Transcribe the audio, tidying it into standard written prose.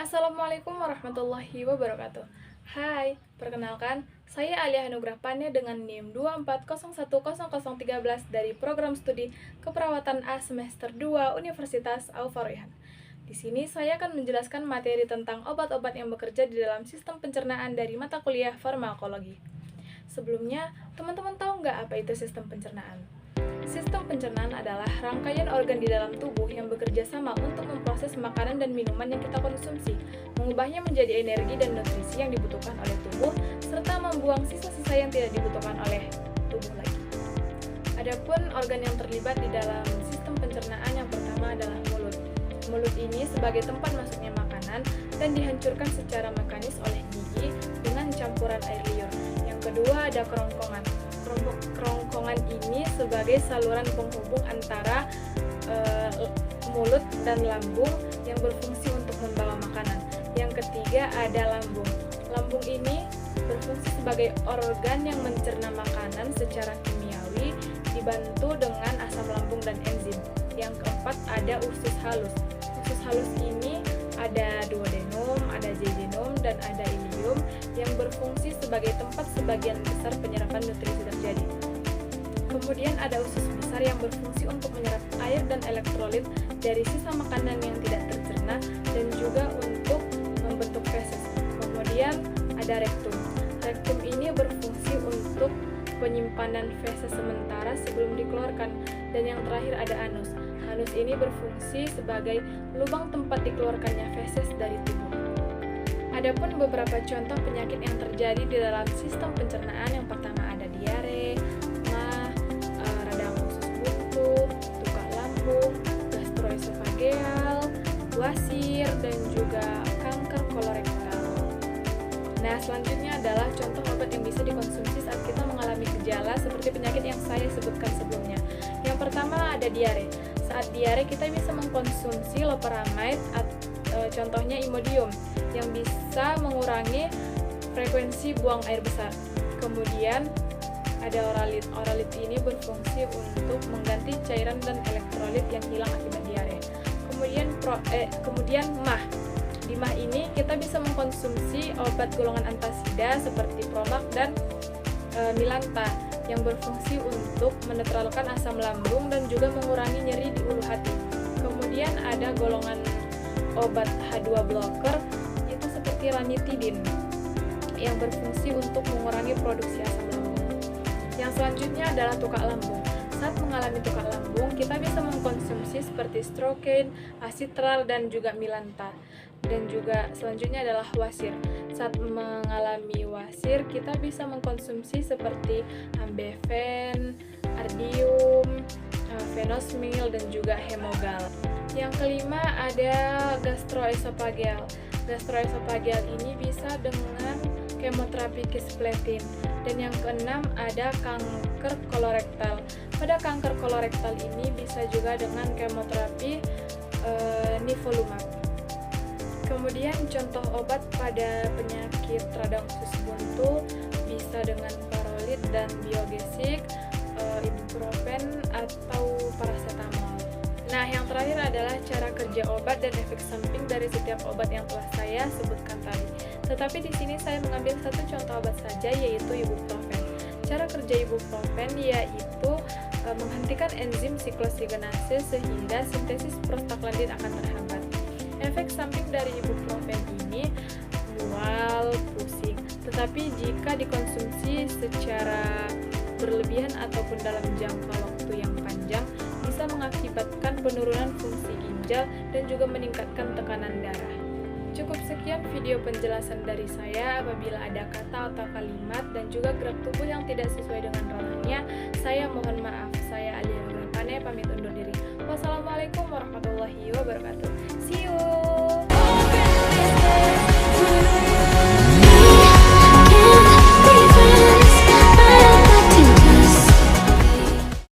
Assalamualaikum warahmatullahi wabarakatuh. Hai, perkenalkan, saya Alia Hanugrah Pane dengan NIM 2401013 dari program studi Keperawatan A semester 2 Universitas Al-Faroihan. Di sini saya akan menjelaskan materi tentang obat-obat yang bekerja di dalam sistem pencernaan dari mata kuliah farmakologi. Sebelumnya, teman-teman tahu nggak apa itu sistem pencernaan? Sistem pencernaan adalah rangkaian organ di dalam tubuh yang bekerja sama untuk memproses makanan dan minuman yang kita konsumsi, mengubahnya menjadi energi dan nutrisi yang dibutuhkan oleh tubuh, serta membuang sisa-sisa yang tidak dibutuhkan oleh tubuh lagi. Adapun organ yang terlibat di dalam sistem pencernaan yang pertama adalah mulut. Mulut ini sebagai tempat masuknya makanan dan dihancurkan secara mekanis oleh gigi dengan campuran air liur. Yang kedua ada kerongkongan. Kerongkongan ini sebagai saluran penghubung antara mulut dan lambung yang berfungsi untuk membawa makanan. Yang ketiga ada lambung. Lambung ini berfungsi sebagai organ yang mencerna makanan secara kimiawi dibantu dengan asam lambung dan enzim. Yang keempat ada usus halus. Usus halus ini ada duodenum, ada jejunum, dan ada ileum yang berfungsi sebagai tempat sebagian besar penyerapan nutrisi terjadi. Kemudian ada usus besar yang berfungsi untuk menyerap air dan elektrolit dari sisa makanan yang tidak tercerna dan juga untuk membentuk feses. Kemudian ada rektum. Rektum ini berfungsi untuk penyimpanan feses sementara sebelum dikeluarkan. Dan yang terakhir ada anus. Anus ini berfungsi sebagai lubang tempat dikeluarkannya feses dari tubuh. Adapun beberapa contoh penyakit yang terjadi di dalam sistem pencernaan, yang pertama ada diare, mah, radang usus buntu, tukak lambung, gastroesofageal, wasir, dan juga kanker kolorektal. Nah, selanjutnya adalah contoh obat yang bisa dikonsumsi saat kita mengalami gejala seperti penyakit yang saya sebutkan sebelumnya. Yang pertama ada diare. Saat diare kita bisa mengkonsumsi loperamide, contohnya Imodium, yang bisa mengurangi frekuensi buang air besar. Kemudian ada oralit. Oralit ini berfungsi untuk mengganti cairan dan elektrolit yang hilang akibat diare. Kemudian mah. Di mah ini kita bisa mengkonsumsi obat golongan antasida seperti Promac dan Milanta yang berfungsi untuk menetralkan asam lambung dan juga mengurangi nyeri di ulu hati. Kemudian ada golongan obat H2 blocker, itu seperti ranitidin yang berfungsi untuk mengurangi produksi asam lambung. Yang selanjutnya adalah tukak lambung. Saat mengalami tukak lambung, kita bisa mengkonsumsi seperti Strocaine, Acitral, dan juga Milanta. Dan juga selanjutnya adalah wasir. Saat mengalami wasir, kita bisa mengkonsumsi seperti Ambeven, Ardium, Fenosmil, dan juga Hemogal. Yang kelima ada gastroesofageal. Gastroesofageal ini bisa dengan kemoterapi kisplatin. Dan yang keenam ada kanker kolorektal. Pada kanker kolorektal ini bisa juga dengan kemoterapi nivolumab. Kemudian contoh obat pada penyakit radang usus buntu bisa dengan parolit dan biogesik, ibuprofen atau paracetamol. Nah, yang terakhir adalah cara kerja obat dan efek samping dari setiap obat yang telah saya sebutkan tadi. Tetapi di sini saya mengambil satu contoh obat saja, yaitu ibuprofen. Cara kerja ibuprofen yaitu menghentikan enzim sikloosigenase sehingga sintesis prostaglandin akan terhambat. Efek samping dari ibuprofen ini mual, pusing. Tetapi jika dikonsumsi secara berlebihan ataupun dalam jangka waktu yang panjang, bisa mengakibatkan penurunan fungsi ginjal dan juga meningkatkan tekanan darah. Cukup sekian video penjelasan dari saya. Apabila ada kata atau kalimat dan juga gerak tubuh yang tidak sesuai dengan ranahnya, saya mohon maaf. Saya Alia Hanugrah Pane, pamit undur diri. Wassalamualaikum warahmatullahi wabarakatuh. See you.